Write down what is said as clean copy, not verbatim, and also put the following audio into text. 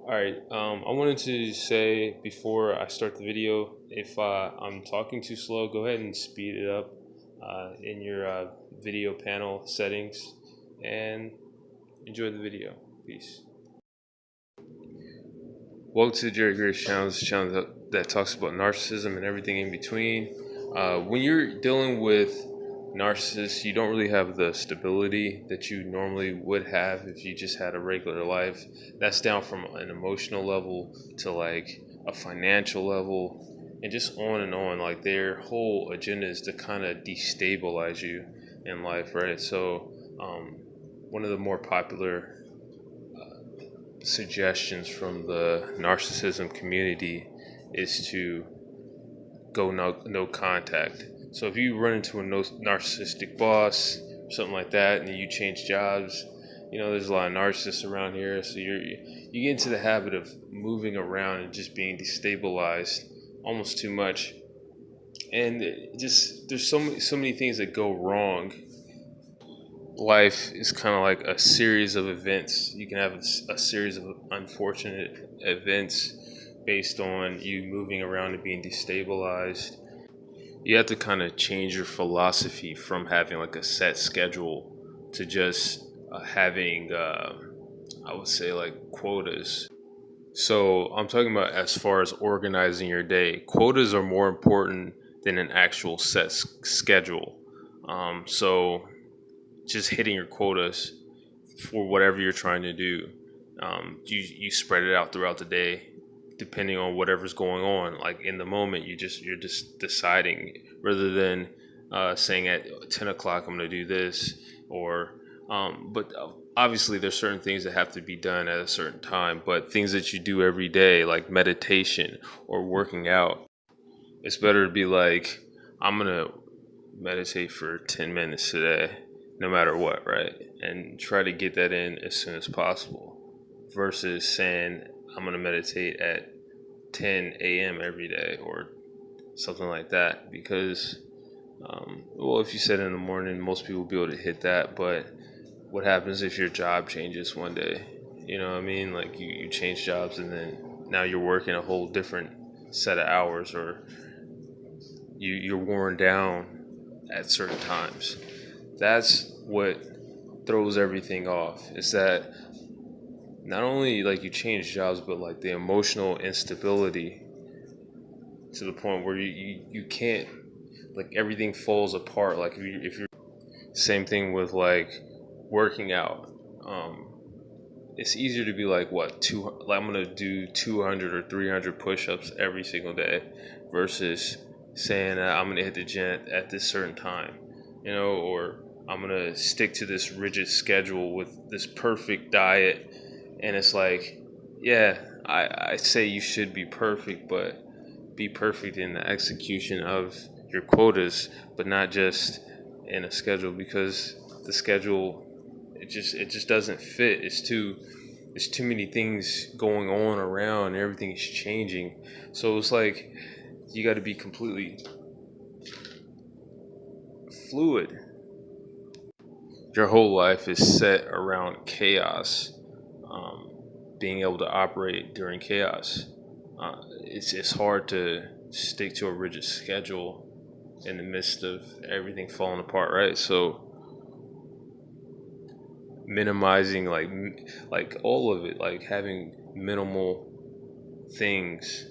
Alright, I wanted to say before I start the video, if I'm talking too slow, go ahead and speed it up in your video panel settings and enjoy the video. Peace. Welcome to the Jerry Grace channel. This is a channel that talks about narcissism and everything in between. When you're dealing with narcissists, you don't really have the stability that you normally would have if you just had a regular life. That's down from an emotional level to like a financial level and just on and on. Like their whole agenda is to kind of destabilize you in life, right? So one of the more popular suggestions from the narcissism community is to go no contact. So if you run into a narcissistic boss, something like that, and then you change jobs, there's a lot of narcissists around here, so you get into the habit of moving around and just being destabilized almost too much, and just there's so many things that go wrong. Life is kind of like a series of events. You can have a series of unfortunate events based on you moving around and being destabilized. You have to kind of change your philosophy from having like a set schedule to just having, I would say, like quotas. So I'm talking about as far as organizing your day. Quotas are more important than an actual set schedule. So just hitting your quotas for whatever you're trying to do. You spread it out throughout the day, depending on whatever's going on. Like in the moment, you're just deciding rather than saying at 10 o'clock I'm going to do this, or but obviously there's certain things that have to be done at a certain time. But things that you do every day, like meditation or working out, it's better to be like, I'm gonna meditate for 10 minutes today, no matter what, right? And try to get that in as soon as possible versus saying, I'm going to meditate at 10 a.m. every day or something like that. Because, well, if you said in the morning, most people will be able to hit that. But what happens if your job changes one day? You know what I mean? Like you change jobs and then now you're working a whole different set of hours, or you're worn down at certain times. That's what throws everything off, is that not only like you change jobs, but like the emotional instability to the point where you can't, like everything falls apart. Like if you're same thing with like working out. It's easier to be like like I'm gonna do 200 or 300 push-ups every single day versus saying I'm gonna hit the gym at this certain time, or I'm gonna stick to this rigid schedule with this perfect diet. And it's like, yeah, I say you should be perfect, but be perfect in the execution of your quotas, but not just in a schedule, because the schedule, it just doesn't fit. It's too many things going on around, everything is changing. So it's like you got to be completely fluid. Your whole life is set around chaos, being able to operate during chaos. It's hard to stick to a rigid schedule in the midst of everything falling apart, right? So minimizing like all of it, like having minimal things